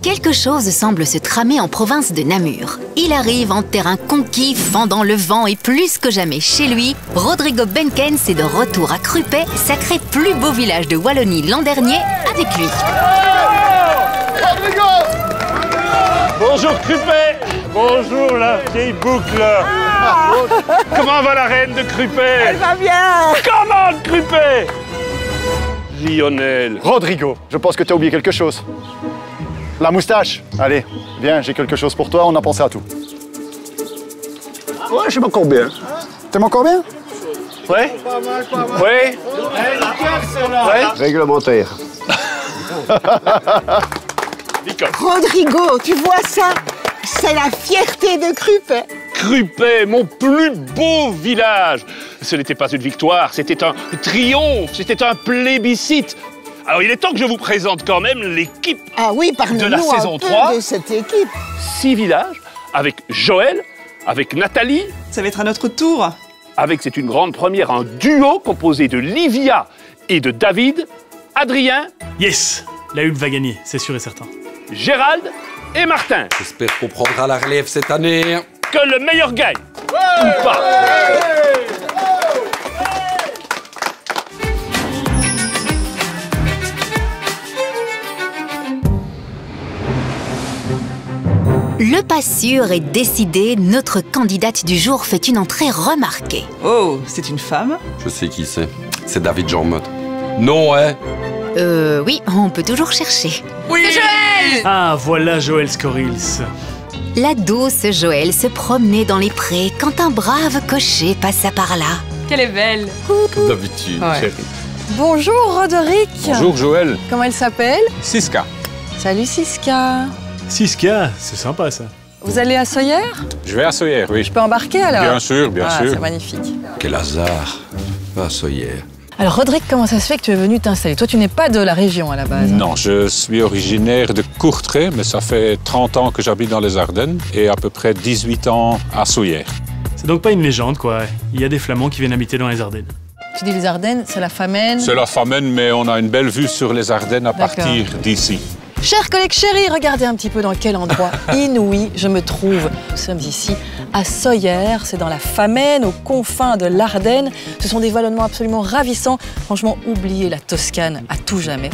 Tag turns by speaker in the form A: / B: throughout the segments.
A: Quelque chose semble se tramer en province de Namur. Il arrive en terrain conquis, fendant le vent et plus que jamais chez lui, Rodrigo Benkens est de retour à Crupet, sacré plus beau village de Wallonie l'an dernier, avec lui.
B: Rodrigo!
C: Bonjour Crupet! Bonjour la vieille boucle! Comment va la reine de Crupet?
D: Elle va bien!
C: Comment Crupet? Lionel.
B: Rodrigo, je pense que tu as oublié quelque chose. La moustache. Allez, viens, j'ai quelque chose pour toi, on a pensé à tout.
E: Ouais, je m'en encore bien.
B: T'aimes encore bien?
C: Ouais? Ouais? Ouais?
E: Réglementaire.
D: Rodrigo, tu vois ça? C'est la fierté de Crupet.
C: Crupet, mon plus beau village. Ce n'était pas une victoire, c'était un triomphe, c'était un plébiscite. Alors il est temps que je vous présente quand même l'équipe de la saison 3
D: de cette équipe.
C: 6 villages, avec Joël, avec Nathalie.
F: Ça va être à notre tour.
C: Avec, c'est une grande première, un duo composé de Livia et de David, Adrien.
G: Yes, la Hulpe va gagner, c'est sûr et certain.
C: Gérald et Martin.
H: J'espère qu'on prendra la relève cette année.
C: Que le meilleur gagne, ou pas.
A: Le pas sûr est décidé, notre candidate du jour fait une entrée remarquée.
F: Oh, c'est une femme?
H: Je sais qui c'est. C'est David Jean-Motte. Non, hein?
A: Oui, on peut toujours chercher.
H: Oui!
A: C'est Joël!
G: Ah, voilà Joël Scorils.
A: La douce Joël se promenait dans les prés quand un brave cocher passa par là.
I: Qu'elle est belle.
H: Comme d'habitude, chérie.
I: Bonjour Roderick.
E: Bonjour Joël.
I: Comment elle s'appelle?
E: Siska.
I: Salut Siska.
G: Siska, c'est sympa ça.
I: Vous allez à Soyer?
E: Je vais à Soyer, oui.
I: Je peux embarquer alors?
E: Bien sûr, bien sûr.
I: C'est magnifique.
H: Quel hasard. Ah, Soyer.
I: Alors Roderick, comment ça se fait que tu es venu t'installer? Toi, tu n'es pas de la région à la base.
E: Non, je suis originaire de Courtrai, mais ça fait 30 ans que j'habite dans les Ardennes et à peu près 18 ans à Soyer.
G: C'est donc pas une légende quoi. Il y a des Flamands qui viennent habiter dans les Ardennes.
I: Tu dis les Ardennes, c'est la Famenne?
E: C'est la Famenne, mais on a une belle vue sur les Ardennes à partir d'ici.
I: Chers collègues chéris, regardez un petit peu dans quel endroit inouï je me trouve. Nous sommes ici à Soyer, c'est dans la Famenne, aux confins de l'Ardenne. Ce sont des vallonnements absolument ravissants. Franchement, oubliez la Toscane à tout jamais.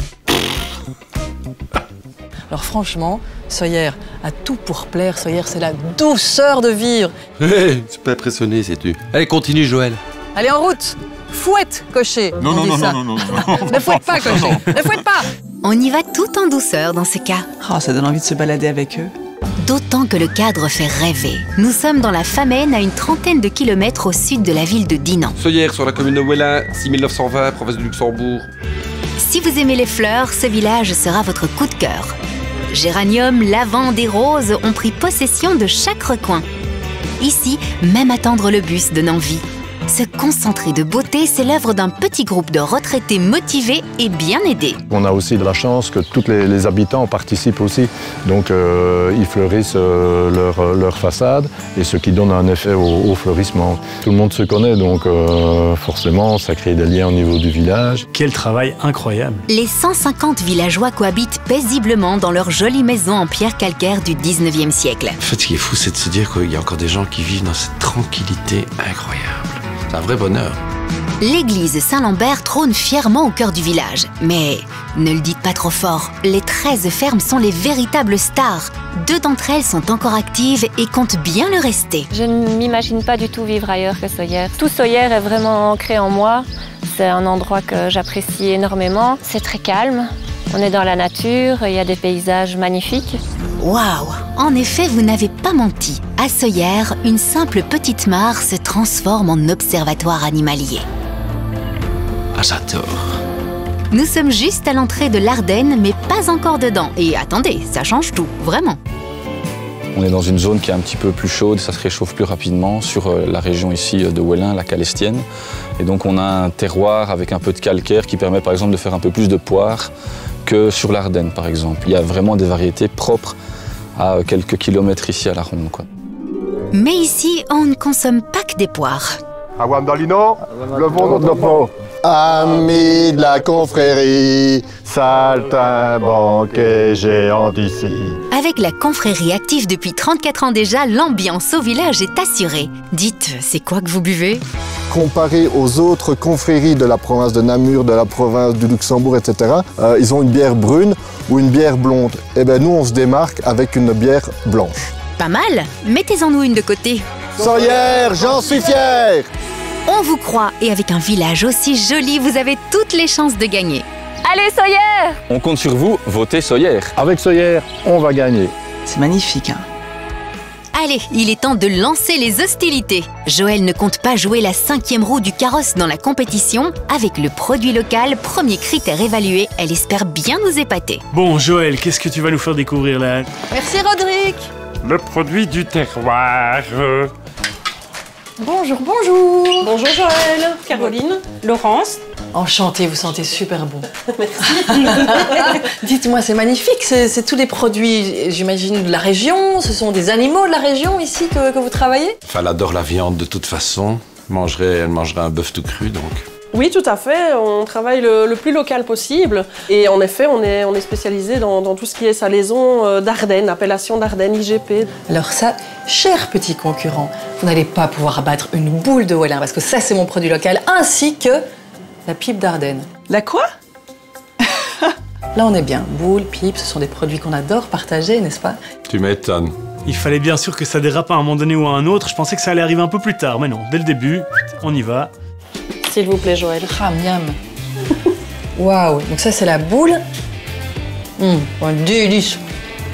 I: Alors franchement, Soyer a tout pour plaire. Soyer, c'est la douceur de vivre.
H: Hé, c'est pas impressionné, sais-tu. Allez, continue, Joël.
I: Allez, en route. Fouette, cocher.
E: Non,
I: on dit ça.
E: non.
I: Ne fouette pas, cocher. Ne fouette pas.
A: On y va tout en douceur dans ce cas.
F: Oh, ça donne envie de se balader avec eux.
A: D'autant que le cadre fait rêver. Nous sommes dans la Famenne, à une trentaine de kilomètres au sud de la ville de Dinan.
H: Soyer, sur la commune de Wellin, 6920, province du Luxembourg.
A: Si vous aimez les fleurs, ce village sera votre coup de cœur. Géranium, lavande et roses ont pris possession de chaque recoin. Ici, même attendre le bus donne envie. Ce concentré de beauté, c'est l'œuvre d'un petit groupe de retraités motivés et bien aidés.
B: On a aussi de la chance que tous les habitants participent aussi. Donc ils fleurissent leur façade et ce qui donne un effet au fleurissement. Tout le monde se connaît, donc forcément ça crée des liens au niveau du village.
G: Quel travail incroyable.
A: Les 150 villageois cohabitent paisiblement dans leur jolie maison en pierre calcaire du 19e siècle.
H: En fait, ce qui est fou, c'est de se dire qu'il y a encore des gens qui vivent dans cette tranquillité incroyable. C'est un vrai bonheur.
A: L'église Saint-Lambert trône fièrement au cœur du village. Mais ne le dites pas trop fort, les 13 fermes sont les véritables stars. 2 d'entre elles sont encore actives et comptent bien le rester.
J: Je ne m'imagine pas du tout vivre ailleurs que Soyer. Tout Soyer est vraiment ancré en moi. C'est un endroit que j'apprécie énormément. C'est très calme. On est dans la nature, il y a des paysages magnifiques.
A: Waouh! En effet, vous n'avez pas menti. À Soyer, une simple petite mare se transforme en observatoire animalier.
H: Ah, j'adore.
A: Nous sommes juste à l'entrée de l'Ardenne, mais pas encore dedans. Et attendez, ça change tout, vraiment.
K: On est dans une zone qui est un petit peu plus chaude, ça se réchauffe plus rapidement sur la région ici de Wellin, la Calestienne. Et donc on a un terroir avec un peu de calcaire qui permet par exemple de faire un peu plus de poires que sur l'Ardenne par exemple. Il y a vraiment des variétés propres à quelques kilomètres ici à la ronde, quoi.
A: Mais ici, on ne consomme pas que des poires.
E: A Wandalino, le vent de
B: Amis de la confrérie, saltimbanque et géant d'ici.
A: Avec la confrérie active depuis 34 ans déjà, l'ambiance au village est assurée. Dites, c'est quoi que vous buvez?
B: Comparé aux autres confréries de la province de Namur, de la province du Luxembourg, etc., ils ont une bière brune ou une bière blonde. Et bien nous, on se démarque avec une bière blanche.
A: Pas mal, mettez-en nous une de côté.
B: Sawyer, j'en suis fier!
A: On vous croit, et avec un village aussi joli, vous avez toutes les chances de gagner.
J: Allez, Sawyer!
K: On compte sur vous, votez Sawyer.
B: Avec Sawyer, on va gagner.
F: C'est magnifique, hein.
A: Allez, il est temps de lancer les hostilités. Joël ne compte pas jouer la 5e roue du carrosse dans la compétition. Avec le produit local, premier critère évalué, elle espère bien nous épater.
G: Bon, Joël, qu'est-ce que tu vas nous faire découvrir là?
I: Merci Rodrigue.
C: Le produit du terroir.
I: Bonjour, bonjour.
L: Bonjour Joël, Caroline, Laurence.
I: Enchantée, vous sentez super bon. Merci. Dites-moi, c'est magnifique, c'est tous les produits, j'imagine, de la région. Ce sont des animaux de la région ici que vous travaillez?
H: Enfin, elle adore la viande de toute façon. Elle mangerait un bœuf tout cru, donc.
L: Oui, tout à fait. On travaille le plus local possible. Et en effet, on est spécialisé dans tout ce qui est salaison d'Ardennes, appellation d'Ardennes, IGP.
I: Alors ça, cher petit concurrent, vous n'allez pas pouvoir abattre une boule de Wellin, parce que ça, c'est mon produit local, ainsi que la pipe d'Ardennes.
F: La quoi?
I: Là, on est bien. Boule, pipe, ce sont des produits qu'on adore partager, n'est-ce pas?
H: Tu m'étonnes.
G: Il fallait bien sûr que ça dérape à un moment donné ou à un autre. Je pensais que ça allait arriver un peu plus tard, mais non. Dès le début, on y va.
L: S'il vous plaît, Joël.
I: Ah, miam. Waouh, donc ça, c'est la boule. Un délice.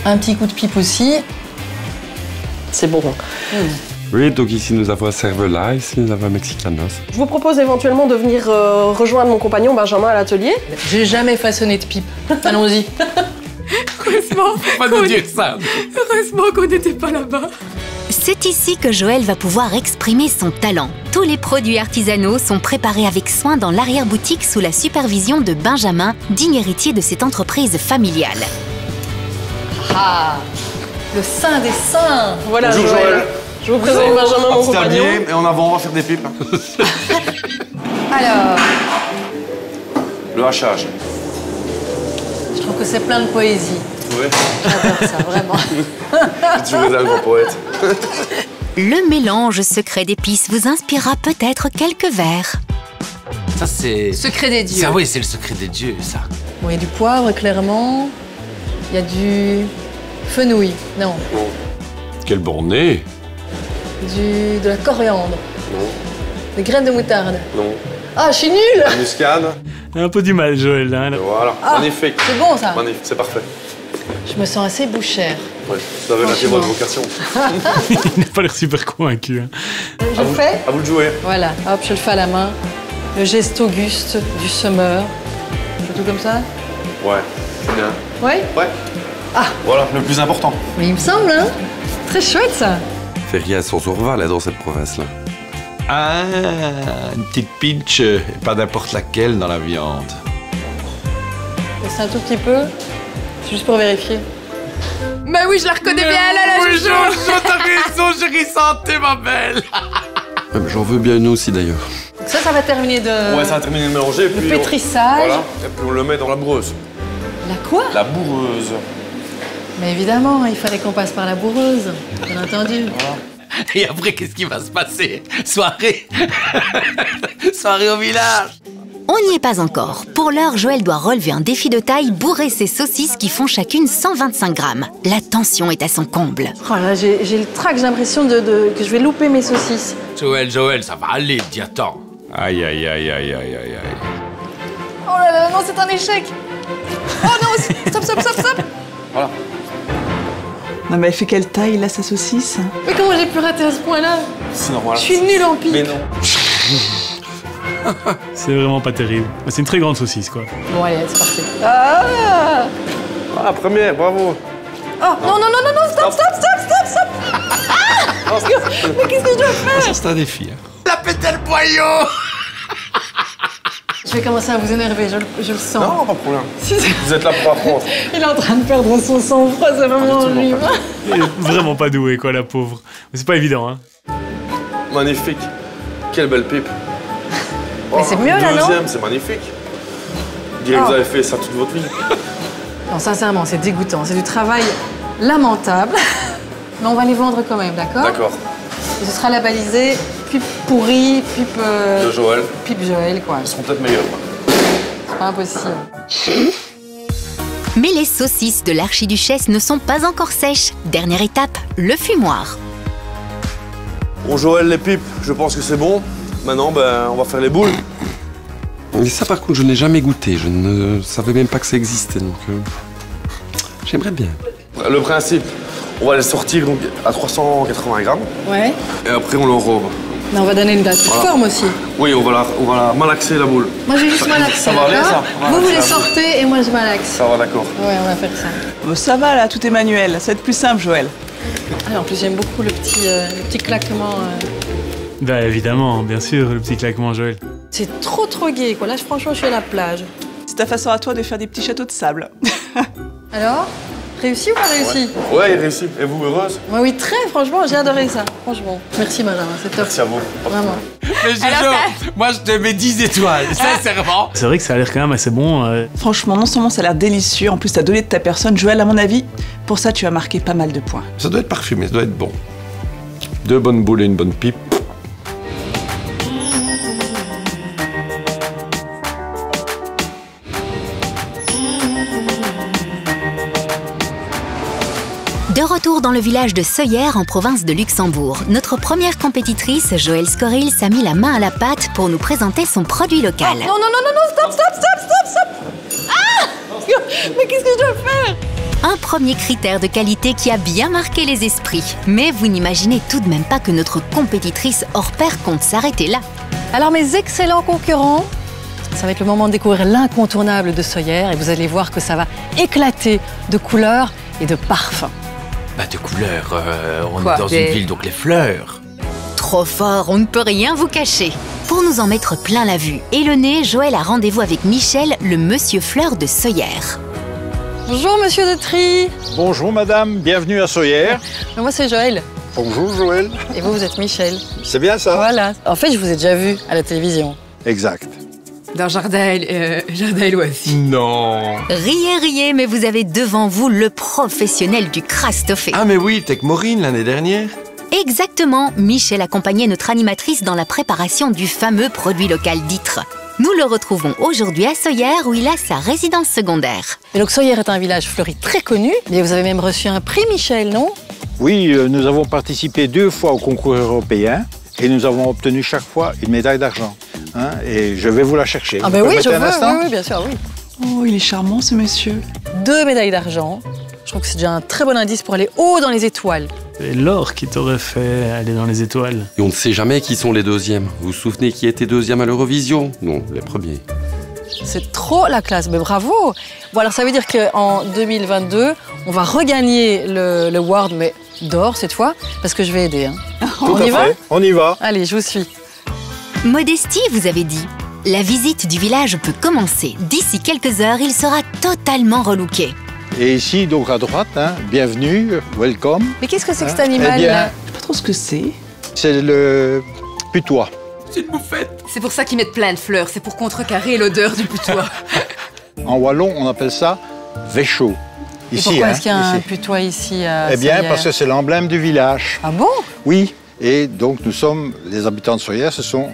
I: Un petit coup de pipe aussi.
L: C'est bon.
M: Oui, donc ici nous avons un cervelas, ici nous avons un mexicanos.
L: Je vous propose éventuellement de venir rejoindre mon compagnon Benjamin à l'atelier.
I: J'ai jamais façonné de pipe. Allons-y.
N: Heureusement
H: Faut pas nous dire ça.
N: Heureusement qu'on n'était pas là-bas.
A: C'est ici que Joël va pouvoir exprimer son talent. Tous les produits artisanaux sont préparés avec soin dans l'arrière-boutique sous la supervision de Benjamin, digne héritier de cette entreprise familiale.
I: Ah, le saint des saints.
L: Voilà,
M: Bonjour Joël.
L: Je vous présente Benjamin, mon compagnon.
M: Et en avant, on va faire des pipes.
I: Alors,
M: Le hachage.
I: je trouve que c'est plein de poésie.
M: Oui.
I: J'adore ça, vraiment.
M: J'ai toujours été un grand poète.
A: Le mélange secret d'épices vous inspirera peut-être quelques vers.
H: Ça, c'est...
I: Secret des dieux.
H: Ça, oui, c'est le secret des dieux, ça.
I: Bon, il y a du poivre, clairement. Il y a du fenouil. Non.
M: Non. Quel bon nez.
I: De la coriandre.
M: Non.
I: Des graines de moutarde.
M: Non.
I: Ah, je suis nulle.
M: La muscade.
G: Il a un peu du mal, Joël. Hein, là.
M: Voilà,
I: Ah,
M: magnifique.
I: c'est bon, ça.
M: Magnifique, c'est parfait.
I: Je me sens assez bouchère.
M: Oui, vous avez raté votre vocation.
G: Il n'a pas l'air super convaincu. Hein.
I: Je le fais.
M: À vous de jouer.
I: Voilà, hop, je le fais à la main. Le geste auguste du semeur. Je fais tout comme ça.
M: Ouais, c'est bien.
I: Ouais.
M: Ouais.
I: Ah.
M: Voilà, le plus important.
I: Mais il me semble, hein. Très chouette, ça.
M: Fait rien sans Orval là, dans cette province-là.
H: Ah, une petite pinch, et pas n'importe laquelle dans la viande.
I: C'est un tout petit peu. C'est juste pour vérifier.
N: Bah oui, je la reconnais bien, là,
H: Oui,
N: Jojo.
H: Jojo, t'as raison, j'ai rissanté, ma belle.
M: J'en veux bien une aussi d'ailleurs.
I: Donc ça va terminer de...
M: Ouais, ça va terminer de mélanger.
I: Le pétrissage.
M: Voilà, et puis on le met dans la bourreuse.
I: La quoi?
M: La bourreuse.
I: Mais évidemment, il fallait qu'on passe par la bourreuse, bien entendu.
M: Voilà.
H: Et après, qu'est-ce qui va se passer? Soirée. Soirée au village.
A: On n'y est pas encore. Pour l'heure, Joël doit relever un défi de taille, bourrer ses saucisses qui font chacune 125 grammes. La tension est à son comble.
I: Oh là, j'ai le trac, j'ai l'impression que je vais louper mes saucisses.
H: Joël, ça va aller, dis attends. Aïe, aïe, aïe, aïe, aïe, aïe, aïe.
I: Oh là là, non, c'est un échec. Oh non, stop, stop, stop, stop.
M: Voilà.
F: Non, mais elle fait quelle taille, là, sa saucisse?
I: Mais comment j'ai pu rater à ce point-là?
M: C'est normal.
I: Je suis nulle en pipe.
M: Mais non.
G: C'est vraiment pas terrible. C'est une très grande saucisse, quoi.
I: Bon, allez, c'est parti. Ah!
M: Ah, première, bravo.
I: Oh, non, non, non, non, non, stop, stop, stop, stop, stop. Ah! Mais qu'est-ce que je dois faire?
H: Ça, c'est un défi. Hein. La pétale le boyau.
I: Je vais commencer à vous énerver, je le sens.
M: Non, pas de problème. Vous êtes là pour apprendre.
I: Il est en train de perdre son sang-froid, c'est vraiment horrible.
G: Il est vraiment pas doué, quoi, la pauvre. Mais c'est pas évident, hein.
M: Magnifique. Quelle belle pipe.
I: Mais c'est mieux là, non?
H: Deuxième, c'est magnifique. Je dirais que vous avez fait ça toute votre vie.
I: Non, sincèrement, c'est dégoûtant. C'est du travail lamentable. Mais on va les vendre quand même, d'accord?
H: D'accord.
I: Et ce sera labellisé pipe pourrie, pipe...
H: De Joël.
I: Pipe Joël, quoi.
H: Ils seront peut-être meilleurs.
I: C'est pas impossible.
A: Mais les saucisses de l'archiduchesse ne sont pas encore sèches. Dernière étape, le fumoir.
H: Bon, Joël, les pipes, je pense que c'est bon. Maintenant, ben, on va faire les boules.
M: Mais ça, par contre, je n'ai jamais goûté. Je ne savais même pas que ça existait, donc j'aimerais bien.
H: Le principe, on va les sortir donc, à 380 grammes.
I: Ouais.
H: Et après, on l'enrobe.
I: Mais on va donner une date forme aussi.
H: Oui, on va la malaxer, la boule.
I: Moi, je vais juste malaxer.
H: Ça va aller, ça?
I: Vous les sortez et moi, je malaxe.
H: Ça va, d'accord.
I: Ouais, on va faire ça.
F: Ça va, là, tout est manuel. Ça va être plus simple, Joël.
I: Ah, en plus, j'aime beaucoup le petit claquement.
G: Bah évidemment, bien sûr, le petit claquement, Joël.
I: C'est trop gai, quoi. Là, franchement, je suis à la plage.
F: C'est ta façon à toi de faire des petits châteaux de sable.
I: Alors, réussi ou pas réussi?
H: Ouais, il réussit. Et vous, heureuse?
I: Ouais, oui, très, franchement, j'ai adoré ça. Franchement. Merci, madame, c'est top.
H: Merci à vous.
I: Vraiment.
O: Mais Jojo, moi, je te mets 10 étoiles, sincèrement.
G: C'est vrai que ça a l'air quand même assez bon.
F: Franchement, non seulement ça a l'air délicieux, en plus, t'as donné de ta personne. Joël, à mon avis, pour ça, tu as marqué pas mal de points.
M: Ça doit être parfumé, ça doit être bon. 2 bonnes boules et une bonne pipe.
A: De retour dans le village de Soyères en province de Luxembourg, notre première compétitrice, Joëlle Scoril, s'est mis la main à la pâte pour nous présenter son produit local.
I: Oh, non, stop. Ah! Mais qu'est-ce que je dois faire?
A: Un premier critère de qualité qui a bien marqué les esprits. Mais vous n'imaginez tout de même pas que notre compétitrice hors pair compte s'arrêter là.
I: Alors, mes excellents concurrents, ça va être le moment de découvrir l'incontournable de Soyères et vous allez voir que ça va éclater de couleurs et de parfums.
O: Bah de couleurs, on est dans une ville, donc les fleurs.
A: Trop fort, on ne peut rien vous cacher. Pour nous en mettre plein la vue et le nez, Joël a rendez-vous avec Michel, le monsieur fleur de Soyères.
I: Bonjour monsieur de Trie.
P: Bonjour madame, bienvenue à Soyères.
I: Moi c'est Joël.
P: Bonjour Joël.
I: Et vous êtes Michel.
P: C'est bien ça?
I: Voilà. En fait, je vous ai déjà vu à la télévision.
P: Exact.
N: Dans Jardin aussi.
M: Non.
A: Riez, mais vous avez devant vous le professionnel du crastoffé.
H: Ah mais oui, Tech Maureen l'année dernière.
A: Exactement, Michel accompagnait notre animatrice dans la préparation du fameux produit local d'Ytre. Nous le retrouvons aujourd'hui à Soyères où il a sa résidence secondaire.
I: Et donc Soyères est un village fleuri très connu. Et vous avez même reçu un prix, Michel, non?
P: Oui, nous avons participé 2 fois au concours européen et nous avons obtenu chaque fois une médaille d'argent. Hein, et je vais vous la chercher.
I: Ah ben oui, je veux, oui, bien sûr, oui.
F: Oh, il est charmant ce monsieur.
I: 2 médailles d'argent. Je trouve que c'est déjà un très bon indice pour aller haut dans les étoiles.
G: C'est l'or qui t'aurait fait aller dans les étoiles.
M: Et on ne sait jamais qui sont les deuxièmes. Vous vous souvenez qui était deuxième à l'Eurovision? Non, les premiers.
I: C'est trop la classe, mais bravo. Bon alors ça veut dire qu'en 2022, on va regagner le World, mais d'or cette fois, parce que je vais aider. Hein.
P: On y va? On y va.
I: Allez, je vous suis.
A: Modestie, vous avez dit. La visite du village peut commencer. D'ici quelques heures, il sera totalement relooké.
P: Et ici, donc à droite, hein, bienvenue, welcome.
I: Mais qu'est-ce que c'est que cet animal là?
F: Je sais pas trop ce que c'est.
P: C'est le putois.
O: C'est une bouffette.
N: C'est pour ça qu'ils mettent plein de fleurs, c'est pour contrecarrer l'odeur du putois.
P: En wallon, on appelle ça vécho.
I: Et pourquoi est-ce qu'il y a un putois ici à
P: Eh bien,
I: Soyères?
P: parce que c'est l'emblème du village.
I: Ah bon?
P: Oui. Et donc, nous sommes, les habitants de Soyères, ce sont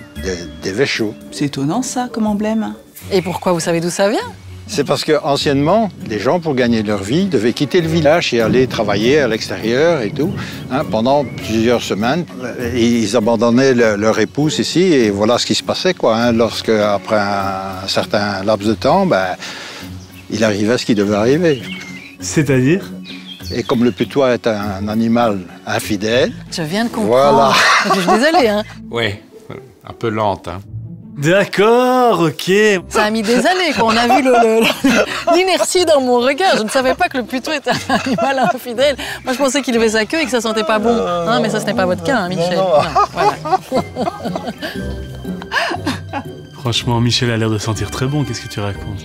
P: des véchos.
F: C'est étonnant ça, comme emblème.
I: Et pourquoi? Vous savez d'où ça vient?
P: C'est parce qu'anciennement, les gens, pour gagner leur vie, devaient quitter le village et aller travailler à l'extérieur et tout. Hein, pendant plusieurs semaines, ils abandonnaient leur épouse ici et voilà ce qui se passait, quoi. Hein, lorsque, après un certain laps de temps, il arrivait ce qui devait arriver.
G: C'est-à-dire?
P: Et comme le putois est un animal infidèle...
I: Je viens de comprendre.
P: Voilà.
I: Je suis désolée, hein.
M: Oui, un peu lente, hein.
G: D'accord, ok.
I: Ça a mis des années qu'on a vu l'inertie dans mon regard. Je ne savais pas que le putois était un animal infidèle. Moi, je pensais qu'il levait sa queue et que ça sentait pas bon. Hein, mais ça, ce n'est pas votre cas, hein, Michel. Non, voilà.
G: Franchement, Michel a l'air de sentir très bon. Qu'est-ce que tu racontes?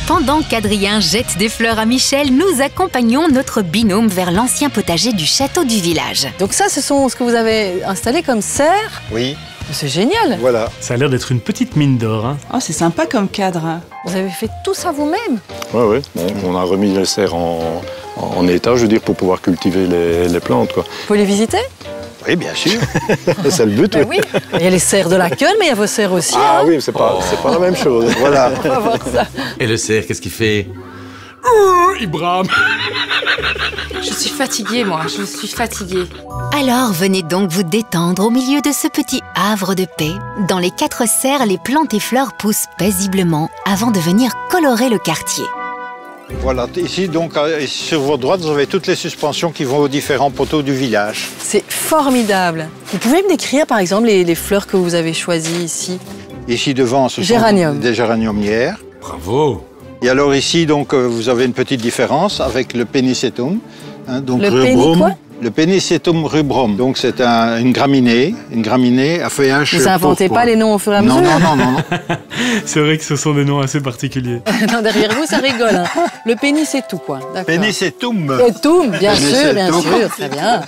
A: Pendant qu'Adrien jette des fleurs à Michel, nous accompagnons notre binôme vers l'ancien potager du château du village.
I: Donc ça, ce sont ce que vous avez installé comme serre.
P: Oui.
I: C'est génial.
P: Voilà.
G: Ça a l'air d'être une petite mine d'or. Hein.
F: Oh, c'est sympa comme cadre.
I: Vous avez fait tout ça vous-même?
B: Ouais. On a remis les serres en état, je veux dire, pour pouvoir cultiver les plantes, quoi.
I: Vous pouvez les visiter?
P: Oui, bien sûr.
B: C'est le but.
I: Ben oui. Il y a les serres de la queue, mais il y a vos serres aussi.
B: Ah
I: hein.
B: oui, c'est pas la même chose. Voilà.
I: On va voir ça.
H: Et le cerf, qu'est-ce qu'il fait?
E: Il brame.
N: Je suis fatiguée, moi. Je suis fatiguée.
A: Alors venez donc vous détendre au milieu de ce petit havre de paix. Dans les 4 serres, les plantes et fleurs poussent paisiblement avant de venir colorer le quartier.
P: Voilà, ici, donc, sur votre droite, vous avez toutes les suspensions qui vont aux différents poteaux du village.
I: C'est formidable. Vous pouvez me décrire, par exemple, les fleurs que vous avez choisies ici?
P: Ici, devant, ce
I: Géranium.
P: sont des géraniumières.
H: Bravo.
P: Et alors ici, donc, vous avez une petite différence avec le Pénicetum. Hein, donc
I: Le
P: rubrum.
I: quoi?
P: Le Pénicetum rubrum. Donc c'est une graminée à feuillage.
I: Vous inventez pas les noms au fur et à mesure?
P: Non.
G: C'est vrai que ce sont des noms assez particuliers.
I: Non, derrière vous, ça rigole. Hein. Le pénis, c'est tout, quoi.
P: Pénicetum.
I: Et tout, bien sûr, très bien.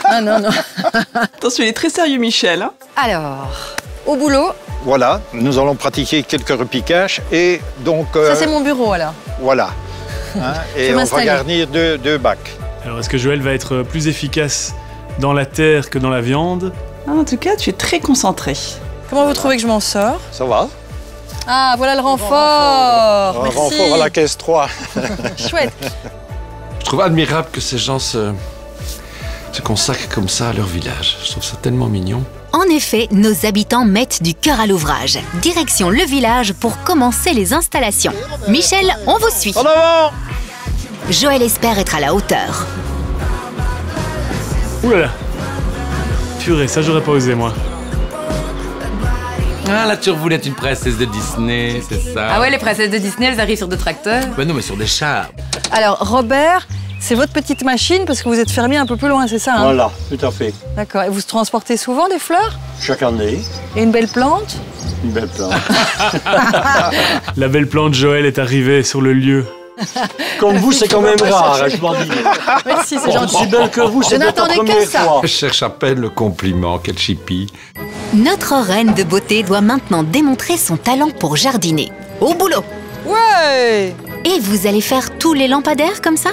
I: Ah non.
F: Attention, il est très sérieux, Michel. Hein.
I: Alors, au boulot.
P: Voilà, nous allons pratiquer quelques repiquages et donc...
I: Ça, c'est mon bureau, alors.
P: Voilà. Hein, et on va garnir deux bacs.
G: Alors, est-ce que Joël va être plus efficace dans la terre que dans la viande?
F: En tout cas, tu es très concentré.
I: Comment vous trouvez que je m'en sors?
P: Ça va.
I: Ah, voilà le renfort.
P: Un
I: Merci.
P: renfort à la caisse 3.
I: Chouette.
H: Je trouve admirable que ces gens se consacrent comme ça à leur village. Je trouve ça tellement mignon.
A: En effet, nos habitants mettent du cœur à l'ouvrage. Direction le village pour commencer les installations. Michel, on vous suit.
P: En avant!
A: Joël espère être à la hauteur.
G: Ouh là là. Purée, ça j'aurais pas osé, moi.
O: Ah, là, tu voulais être une princesse de Disney, c'est ça?
N: Ah ouais, les princesses de Disney, elles arrivent sur des tracteurs.
O: Ben non, mais sur des chars.
I: Alors, Robert, c'est votre petite machine parce que vous êtes fermier un peu plus loin, c'est ça? Hein?
P: Voilà, tout à fait.
I: D'accord. Et vous transportez souvent des fleurs?
P: Chaque année.
I: Et une belle plante?
P: Une belle plante.
G: La belle plante Joël est arrivée sur le lieu.
Q: Comme vous, c'est quand même rare, je dois dire.
I: Merci, c'est gentil.
Q: Aussi belle que vous, c'est la première fois.
H: Je cherche à peine le compliment, quel chippie.
A: Notre reine de beauté doit maintenant démontrer son talent pour jardiner. Au boulot!
I: Ouais!
A: Et vous allez faire tous les lampadaires comme ça?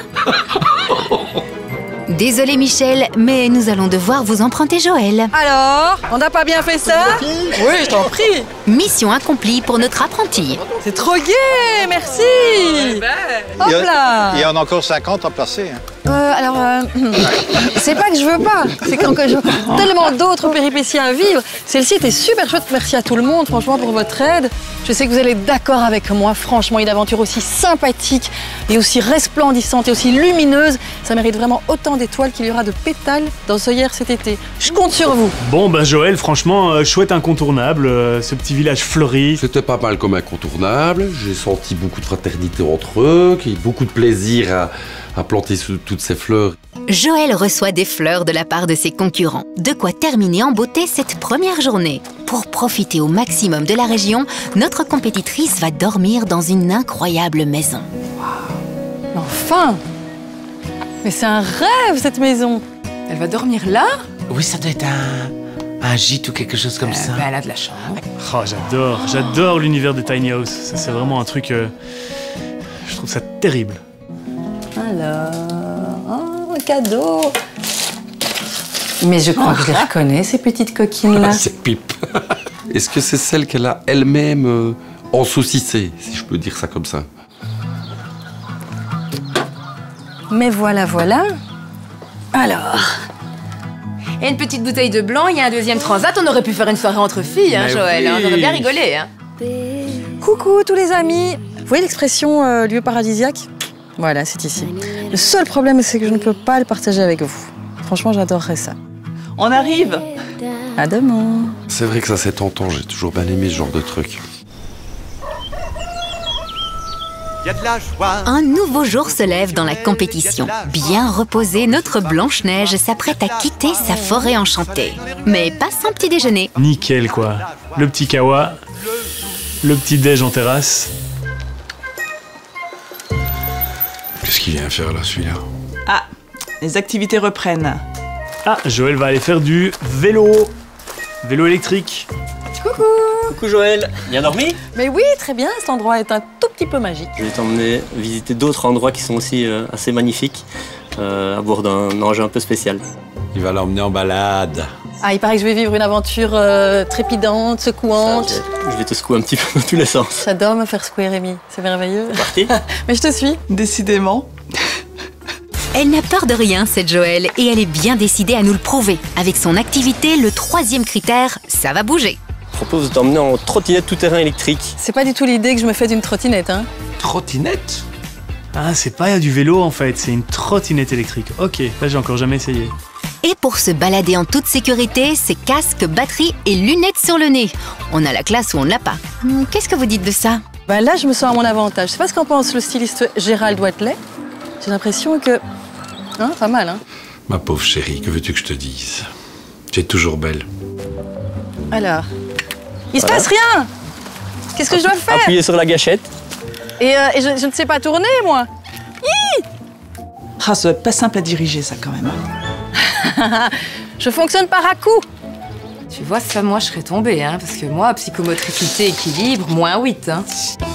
A: Désolé Michel, mais nous allons devoir vous emprunter Joël.
I: Alors, on n'a pas bien fait ça? Oui, je t'en prie.
A: Mission accomplie pour notre apprenti.
I: C'est trop gai, merci. Hop là.
P: Il y en a encore 50 à placer. Hein.
I: C'est pas que je veux pas, c'est quand j'ai tellement d'autres péripéties à vivre. Celle-ci était super chouette, merci à tout le monde, franchement, pour votre aide. Je sais que vous allez être d'accord avec moi, franchement, une aventure aussi sympathique et aussi resplendissante et aussi lumineuse, ça mérite vraiment autant d'étoiles qu'il y aura de pétales dans Soyères cet été. Je compte sur vous.
G: Bon, ben Joël, franchement, chouette incontournable, ce petit village fleuri.
M: C'était pas mal comme incontournable, j'ai senti beaucoup de fraternité entre eux, qu'il y a beaucoup de plaisir à planter toutes ces fleurs.
A: Joël reçoit des fleurs de la part de ses concurrents. De quoi terminer en beauté cette première journée. Pour profiter au maximum de la région, notre compétitrice va dormir dans une incroyable maison.
I: Wow. Enfin! Mais c'est un rêve, cette maison!
N: Elle va dormir là?
O: Oui, ça doit être un gîte ou quelque chose comme ça.
N: Ben, elle a de la chambre.
G: Oh, j'adore l'univers des tiny house. Ça, c'est vraiment un truc... je trouve ça terrible.
I: Alors, un cadeau. Mais je crois que je les reconnais, ces petites coquines-là.
M: C'est Pipe. Est-ce que c'est celle qu'elle a elle-même ensaucissée, si je peux dire ça comme ça?
I: Mais voilà. Alors...
N: Et une petite bouteille de blanc, il y a un deuxième transat. On aurait pu faire une soirée entre filles, hein, Joël. Oui. On aurait bien rigolé. Hein.
I: Coucou tous les amis. Vous voyez l'expression lieu paradisiaque? Voilà, c'est ici. Le seul problème, c'est que je ne peux pas le partager avec vous. Franchement, j'adorerais ça.
F: On arrive.
I: À demain.
M: C'est vrai que ça c'est tentant, j'ai toujours bien aimé ce genre de truc.
A: Un nouveau jour se lève dans la compétition. Bien reposée, notre Blanche-Neige s'apprête à quitter sa forêt enchantée. Mais pas sans petit déjeuner.
G: Nickel, quoi. Le petit kawa, le petit déj en terrasse.
H: Qu'est-ce qu'il vient faire là, celui-là?
F: Ah, les activités reprennent.
G: Ah, Joël va aller faire du vélo. Vélo électrique.
I: Coucou.
R: Coucou Joël, bien dormi?
I: Mais oui, très bien, cet endroit est un tout petit peu magique.
R: Je vais t'emmener visiter d'autres endroits qui sont aussi assez magnifiques, à bord d'un engin un peu spécial.
H: Il va l'emmener en balade.
I: Ah, il paraît que je vais vivre une aventure trépidante, secouante.
R: Je vais te secouer un petit peu dans tous les sens.
I: J'adore me faire secouer, Rémi, c'est merveilleux.
R: C'est parti.
I: Mais je te suis.
F: Décidément.
A: Elle n'a peur de rien, cette Joëlle, et elle est bien décidée à nous le prouver. Avec son activité, le 3e critère, ça va bouger.
R: Je propose de t'emmener en trottinette tout-terrain électrique.
I: C'est pas du tout l'idée que je me fais d'une trottinette, hein.
H: Trottinette?
G: Ah, c'est pas du vélo en fait, c'est une trottinette électrique. Ok, là j'ai encore jamais essayé.
A: Et pour se balader en toute sécurité, c'est casque, batterie et lunettes sur le nez. On a la classe ou on ne l'a pas. Qu'est-ce que vous dites de ça?
I: Bah là, je me sens à mon avantage. Je sais pas ce qu'en pense le styliste Gérald Watley. J'ai l'impression que... Hein, pas mal, hein.
H: Ma pauvre chérie, que veux-tu que je te dise? Tu es toujours belle.
I: Alors, il se passe rien. Qu'est-ce que je dois faire?
R: Appuyer sur la gâchette.
I: Et je ne sais pas tourner, moi.
F: Ah, ça doit être pas simple à diriger, ça, quand même.
I: Je fonctionne par à-coups.
N: Tu vois, ça, moi, je serais tombée, hein, parce que moi, psychomotricité, équilibre, -8, hein.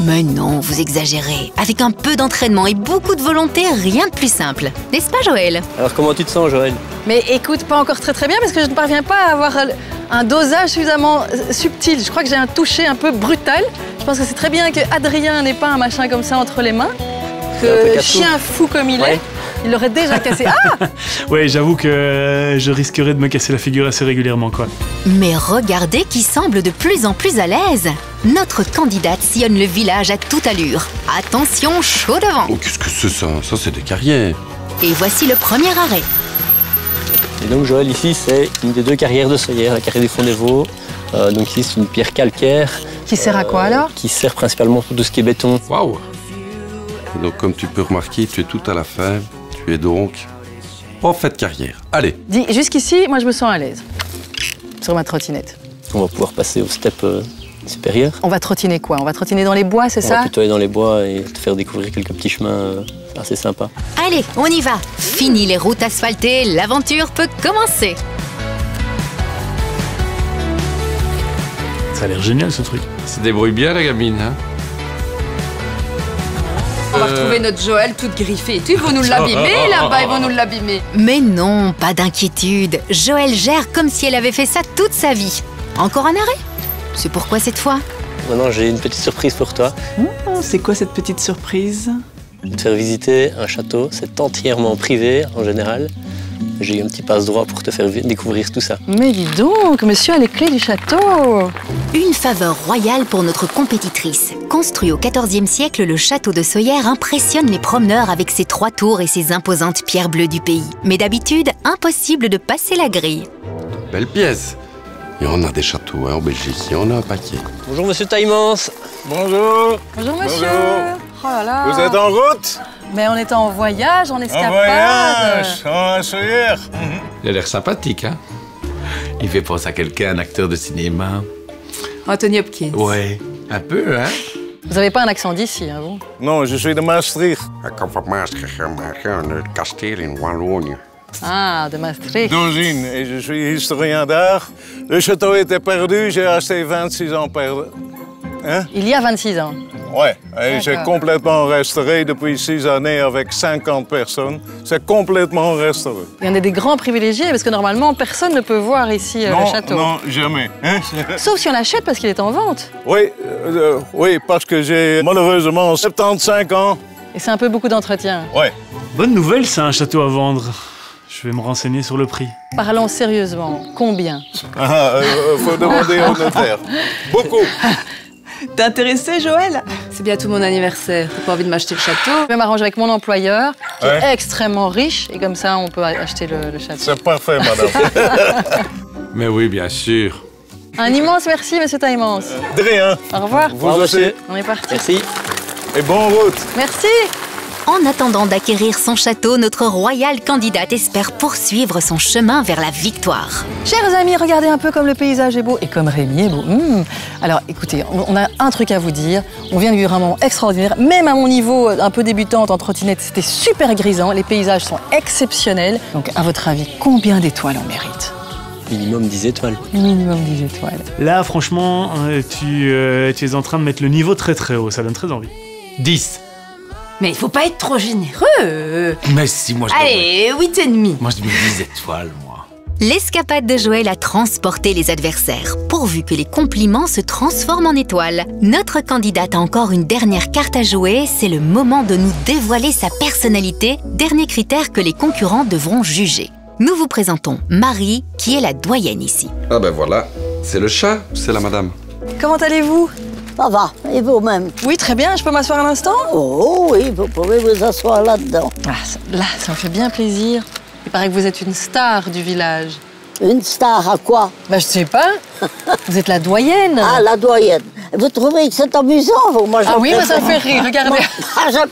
A: Mais non, vous exagérez. Avec un peu d'entraînement et beaucoup de volonté, rien de plus simple. N'est-ce pas, Joël?
R: Alors, comment tu te sens, Joël?
I: Mais écoute, pas encore très bien, parce que je ne parviens pas à avoir un dosage suffisamment subtil. Je crois que j'ai un toucher un peu brutal. Je pense que c'est très bien que Adrien n'ait pas un machin comme ça entre les mains. Que chien fou comme il est, il l'aurait déjà cassé. Ah!
G: Ouais, j'avoue que je risquerais de me casser la figure assez régulièrement, quoi.
A: Mais regardez qui semble de plus en plus à l'aise. Notre candidate sillonne le village à toute allure. Attention, chaud devant.
M: Oh, qu'est-ce que c'est ça? Ça, c'est des carrières.
A: Et voici le premier arrêt.
R: Et donc, Joël, ici, c'est une des 2 carrières de Soyères, la carrière du Fond des Vaux. Donc ici, c'est une pierre calcaire.
I: Qui sert à quoi, alors?
R: Qui sert principalement pour tout ce qui est béton.
M: Waouh! Donc, comme tu peux remarquer, tu es tout à la fin. Tu es donc en fait carrière. Allez.
I: Dis, jusqu'ici, moi, je me sens à l'aise. Sur ma trottinette.
R: On va pouvoir passer au step supérieur.
I: On va trottiner quoi? On va trottiner dans les bois, c'est ça?
R: On va plutôt aller dans les bois et te faire découvrir quelques petits chemins assez sympas.
A: Allez, on y va. Fini les routes asphaltées, l'aventure peut commencer.
G: Ça a l'air génial, ce truc.
H: Elle se débrouille bien, la gamine, hein?
N: On va retrouver notre Joël toute griffée. Ils vont nous l'abîmer là-bas, ils vont nous l'abîmer.
A: Mais non, pas d'inquiétude. Joël gère comme si elle avait fait ça toute sa vie. Encore un arrêt? C'est pourquoi cette fois?
R: Maintenant, j'ai une petite surprise pour toi.
F: C'est quoi cette petite surprise?
R: Je vais te faire visiter un château. C'est entièrement privé en général. J'ai eu un petit passe-droit pour te faire découvrir tout ça.
I: Mais dis donc, monsieur a les clés du château.
A: Une faveur royale pour notre compétitrice. Construit au XIVe siècle, le château de Soyères impressionne les promeneurs avec ses 3 tours et ses imposantes pierres bleues du pays. Mais d'habitude, impossible de passer la grille.
M: Belle pièce. Il y en a des châteaux hein, en Belgique, il y en a un paquet.
R: Bonjour monsieur Taillemans.
S: Bonjour.
I: Bonjour monsieur. Oh là là.
S: Vous êtes en route?
I: Mais on est en voyage, en escapade.
S: En voyage, en Soyères.
H: Il a l'air sympathique, hein? Il fait penser à quelqu'un, un acteur de cinéma.
N: Anthony Hopkins.
H: Ouais, un peu, hein?
I: Vous n'avez pas un accent d'ici, hein, vous?
S: Non, je suis de Maastricht.
T: Ik kom van Maastricht, een kasteel in Wallonië.
I: Ah, de Maastricht.
S: D'origine, et je suis historien d'art. Le château était perdu, j'ai resté 26 ans perdu. Hein?
I: Il y a 26 ans?
S: Ouais, et j'ai complètement restauré depuis 6 années avec 50 personnes. C'est complètement restauré.
I: Il y en a des grands privilégiés parce que normalement, personne ne peut voir ici le château.
S: Non, jamais. Hein?
I: Sauf si on l'achète parce qu'il est en vente.
S: Oui, oui, parce que j'ai malheureusement 75 ans.
I: Et c'est un peu beaucoup d'entretien.
S: Ouais.
G: Bonne nouvelle, c'est un château à vendre. Je vais me renseigner sur le prix.
I: Parlons sérieusement, combien?
S: Faut demander au notaire. Beaucoup.
F: T'es intéressé, Joël?
N: C'est bientôt mon anniversaire. T'as pas envie de m'acheter le château?
I: Je vais m'arranger avec mon employeur, qui est extrêmement riche, et comme ça, on peut acheter le château.
S: C'est parfait, madame.
H: Mais oui, bien sûr.
I: Un immense merci, monsieur Taillemans.
S: De rien.
I: Au revoir.
S: Vous aussi.
I: On est parti.
R: Merci.
S: Et bonne route.
I: Merci.
A: En attendant d'acquérir son château, notre royale candidate espère poursuivre son chemin vers la victoire.
I: Chers amis, regardez un peu comme le paysage est beau et comme Rémi est beau. Alors écoutez, on a un truc à vous dire. On vient de vivre un moment extraordinaire. Même à mon niveau un peu débutante en trottinette, c'était super grisant. Les paysages sont exceptionnels. Donc à votre avis, combien d'étoiles on mérite?
R: Minimum 10 étoiles.
I: Minimum 10 étoiles.
G: Là, franchement, tu es en train de mettre le niveau très très haut. Ça donne très envie.
O: 10.
N: Mais il faut pas être trop généreux.
O: Mais si, moi je...
N: Allez, 8,5.
O: Moi je mets 10 étoiles, moi.
A: L'escapade de Joël a transporté les adversaires, pourvu que les compliments se transforment en étoiles. Notre candidate a encore une dernière carte à jouer, c'est le moment de nous dévoiler sa personnalité, dernier critère que les concurrents devront juger. Nous vous présentons Marie, qui est la doyenne ici.
M: Ah ben voilà, c'est le chat, c'est la madame.
I: Comment allez-vous?
U: Ça va, et vous-même?
I: Oui, très bien. Je peux m'asseoir un instant?
U: Oh oui, vous pouvez vous asseoir là-dedans.
I: Ah, là, ça me fait bien plaisir. Il paraît que vous êtes une star du village.
U: Une star à quoi?
I: Ben, je sais pas. Vous êtes la doyenne.
U: Ah, la doyenne. Vous trouvez que c'est amusant, vous? Moi,
I: ah oui, moi, ça me fait rire, regardez.
U: Je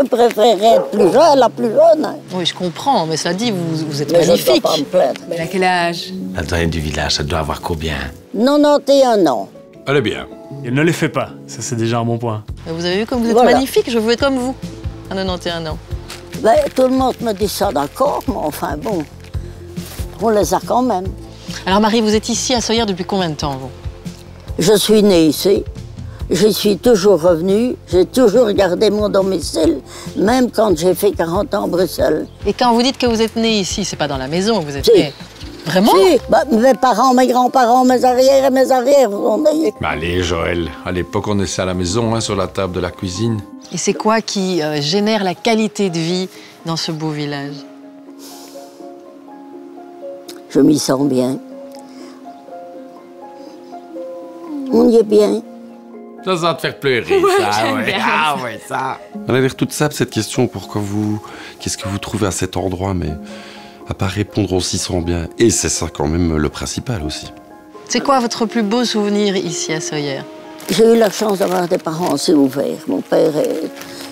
U: préférerais être plus jeune, la plus jeune.
I: Oui, je comprends, mais cela dit, vous êtes
U: mais
I: magnifique.
U: Je ne dois pas me plaindre.
N: Mais à quel âge?
O: La doyenne du village, ça doit avoir combien?
U: 91 ans.
O: Elle est bien.
G: Elle ne les fait pas, ça c'est déjà un bon point.
I: Vous avez vu comme vous êtes magnifique, je veux être comme vous, à 91 ans.
U: Ben, tout le monde me dit ça, d'accord, mais enfin bon, on les a quand même.
I: Alors Marie, vous êtes ici à Soyères depuis combien de temps, vous?
U: Je suis née ici, j'y suis toujours revenue, j'ai toujours gardé mon domicile, même quand j'ai fait 40 ans à Bruxelles.
I: Et quand vous dites que vous êtes née ici, c'est pas dans la maison où vous êtes née? Vraiment?
U: Si, bah, mes parents, mes grands-parents, mes arrières et mes arrières sont nés.
H: Mais allez, Joël, à l'époque, on était à la maison, hein, sur la table de la cuisine.
I: Et c'est quoi qui génère la qualité de vie dans ce beau village?
U: Je m'y sens bien. On y est bien.
O: Ça va te faire pleurer, ça, ouais. Ah ouais, ça.
M: Elle a l'air toute simple, cette question. Qu'est-ce que vous trouvez à cet endroit, mais à part répondre, on s'y sent bien. Et c'est ça quand même le principal aussi.
I: C'est quoi votre plus beau souvenir ici à Soyères?
U: J'ai eu la chance d'avoir des parents assez ouverts. Mon père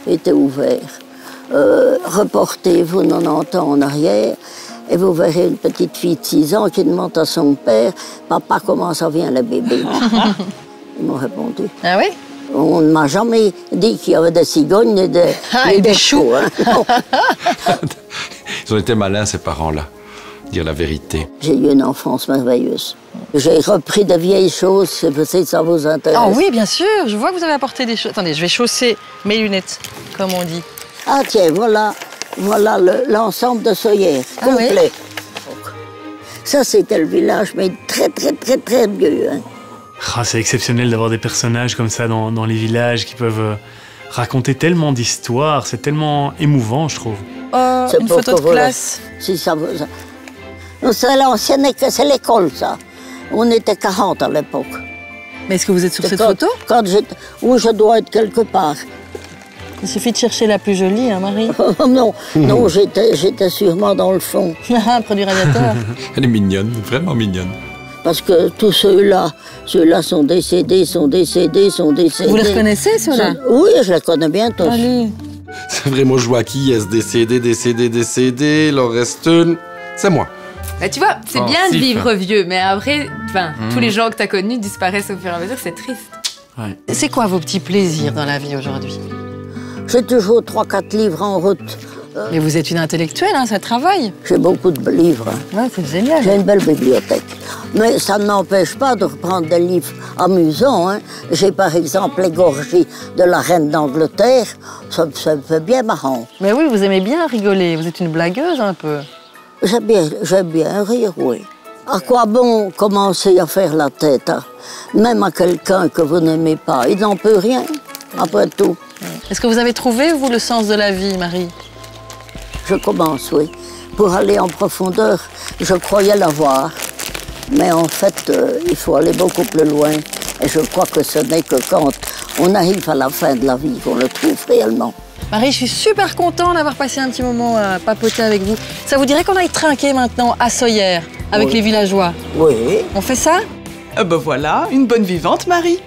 U: était ouvert. Reportez-vous 90 ans en arrière et vous verrez une petite fille de 6 ans qui demande à son père « Papa, comment ça vient le bébé ?» Ils m'ont répondu.
I: Ah oui?
U: On ne m'a jamais dit qu'il y avait des cigognes et des choux. Hein.
H: Ils ont été malins, ces parents-là, dire la vérité.
U: J'ai eu une enfance merveilleuse. J'ai repris de vieilles choses, si ça vous intéresse.
I: Ah oui, bien sûr, je vois que vous avez apporté des choses. Attendez, je vais chausser mes lunettes, comme on dit.
U: Ah tiens, voilà l'ensemble de Soyères, complet. Oui. Ça, c'était le village, mais très vieux. Hein.
G: Ah, c'est exceptionnel d'avoir des personnages comme ça dans les villages qui peuvent raconter tellement d'histoires. C'est tellement émouvant, je trouve.
I: Une photo de classe.
U: Si ça vous... C'est l'ancienne, c'est l'école, ça. On était 40 à l'époque.
I: Mais est-ce que vous êtes sur cette photo?
U: Où je dois être quelque part.
I: Il suffit de chercher la plus jolie, hein, Marie?
U: Non, j'étais sûrement dans le fond.
I: Près du radiateur.
H: Elle est mignonne, vraiment mignonne.
U: Parce que tous ceux-là sont décédés. Vous
I: les reconnaissez, ceux-là?
U: Oui, je les connais bien tous.
I: Allez.
M: C'est vraiment Joaquin, est décédé, il en reste une. C'est moi.
N: Bah, tu vois, c'est bien de vivre vieux, mais après, tous les gens que t'as connus disparaissent au fur et à mesure, c'est triste.
I: Ouais. C'est quoi vos petits plaisirs dans la vie aujourd'hui?
U: J'ai toujours 3-4 livres en route.
I: Mais vous êtes une intellectuelle, hein, ça travaille.
U: J'ai beaucoup de livres.
I: Ouais, c'est génial.
U: J'ai une belle bibliothèque. Mais ça ne m'empêche pas de reprendre des livres amusants. Hein. J'ai par exemple Les Gorgies de la Reine d'Angleterre. Ça me fait bien marrant.
I: Mais oui, vous aimez bien rigoler. Vous êtes une blagueuse un peu.
U: J'aime bien rire, oui. À quoi bon commencer à faire la tête, hein? Même à quelqu'un que vous n'aimez pas? Il n'en peut rien, après tout.
I: Est-ce que vous avez trouvé, vous, le sens de la vie, Marie?
U: Je commence, oui. Pour aller en profondeur, je croyais l'avoir. Mais en fait, il faut aller beaucoup plus loin. Et je crois que ce n'est que quand on arrive à la fin de la vie qu'on le trouve réellement.
I: Marie, je suis super contente d'avoir passé un petit moment à papoter avec vous. Ça vous dirait qu'on aille trinquer maintenant à Soyères avec les villageois?
U: Oui.
I: On fait ça?
F: Ben voilà, une bonne vivante, Marie.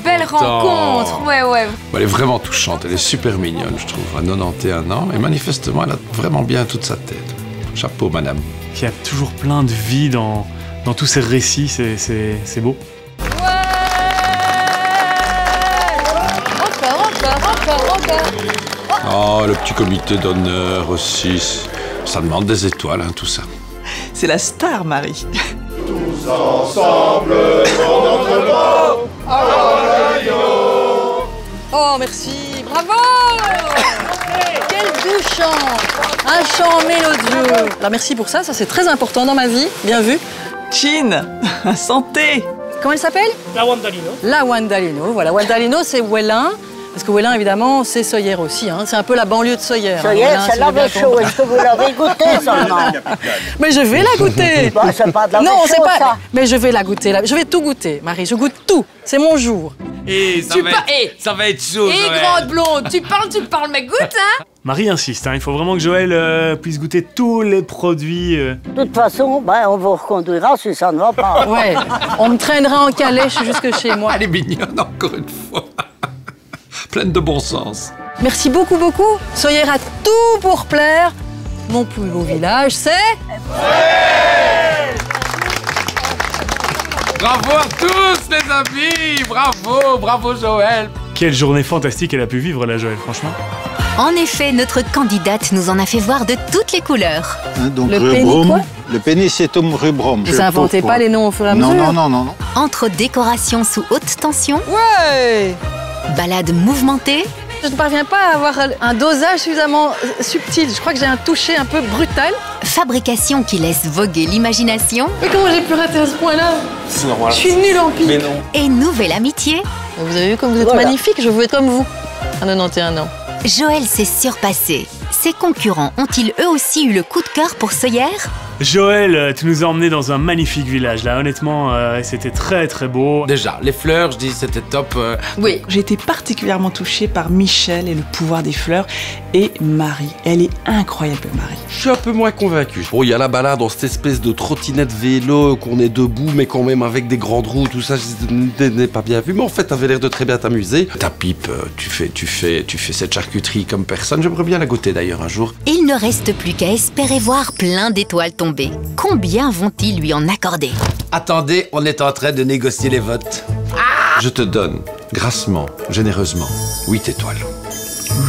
N: Belle rencontre, ouais.
H: Elle est vraiment touchante, elle est super mignonne, je trouve, à 91 ans. Et manifestement, elle a vraiment bien toute sa tête. Chapeau, madame.
G: Il y a toujours plein de vie dans tous ces récits, c'est beau.
H: Oh, le petit comité d'honneur aussi. Ça demande des étoiles, hein, tout ça.
F: C'est la star, Marie.
D: Tous ensemble, pour notre mort,
I: Oh, merci, bravo. Quel doux chant, un chant mélodieux. Alors merci pour ça, ça c'est très important dans ma vie, bien vu.
F: Chin, santé.
I: Comment elle s'appelle?
V: La Wandalino.
I: La Wandalino, voilà. Wandalino, c'est Ouellin. Parce que Ouellin, évidemment, c'est Soyères aussi. Hein. C'est un peu la banlieue de Soyères.
U: Soyères, c'est la même chose. Est-ce que vous l'avez goûté seulement?
I: Mais je vais la goûter.
U: Bah, c'est pas de la même
I: non,
U: chose,
I: c'est pas.
U: ça.
I: Mais je vais la goûter. Je vais tout goûter, Marie. Je goûte tout. C'est mon jour.
O: Et ça va être chaud.
N: Et grande blonde, tu parles, mais goûte, hein?
G: Marie insiste, hein, il faut vraiment que Joël puisse goûter tous les produits.
U: De toute façon, ben, on vous reconduira si ça ne va pas.
I: Ouais, on me traînera en calèche jusque chez moi.
H: Elle est mignonne, encore une fois. Pleine de bon sens.
I: Merci beaucoup, beaucoup. Soyez à tout pour plaire. Mon plus beau village, c'est...
O: Bravo à tous, les amis. Bravo Joël.
G: Quelle journée fantastique elle a pu vivre, la Joël, franchement.
A: En effet, notre candidate nous en a fait voir de toutes les couleurs.
P: Hein, donc
I: Le
P: rubrum,
I: quoi
P: le Pénicetum rubrum.
I: Vous inventez pas les noms au fur et à mesure?
P: Non.
A: Entre décorations sous haute tension,
I: Ouais.
A: balades mouvementées,
I: Je ne parviens pas à avoir un dosage suffisamment subtil. Je crois que j'ai un toucher un peu brutal.
A: fabrication qui laisse voguer l'imagination.
I: Mais comment j'ai pu rater à ce point-là?
O: C'est normal.
I: Je suis nulle en pique.
O: Mais non.
A: Et nouvelle amitié.
I: Vous avez vu comme vous êtes magnifique, je veux être comme vous. À 91 ans.
A: Joël s'est surpassé. Ses concurrents ont-ils eux aussi eu le coup de cœur pour Soyères?
G: Joël, tu nous as emmenés dans un magnifique village. Là, honnêtement, c'était très très beau.
O: Déjà, les fleurs, je dis, c'était top.
F: Oui, j'ai été particulièrement touchée par Michel et le pouvoir des fleurs. Et Marie, elle est incroyable, Marie.
M: Je suis un peu moins convaincu. Bon, il y a la balade dans cette espèce de trottinette vélo, qu'on est debout, mais quand même avec des grandes roues, tout ça, je n'ai pas bien vu. Mais en fait, t'avais l'air de très bien t'amuser. Ta pipe, tu fais cette charcuterie comme personne. J'aimerais bien la goûter d'ailleurs un jour.
A: Il ne reste plus qu'à espérer voir plein d'étoiles tomber. Combien vont-ils lui en accorder?
O: Attendez, on est en train de négocier les votes.
M: Je te donne, grassement, généreusement, 8 étoiles.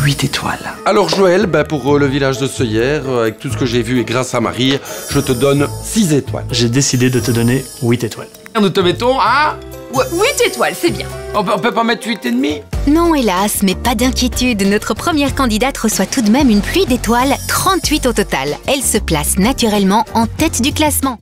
F: 8 étoiles.
M: Alors Joël, pour le village de Soyères, avec tout ce que j'ai vu et grâce à Marie, je te donne 6 étoiles.
G: J'ai décidé de te donner 8 étoiles.
O: Nous te mettons à...
N: Ouais, 8 étoiles, c'est bien.
O: On peut pas mettre 8,5?
A: Non, hélas, mais pas d'inquiétude. Notre première candidate reçoit tout de même une pluie d'étoiles, 38 au total. Elle se place naturellement en tête du classement.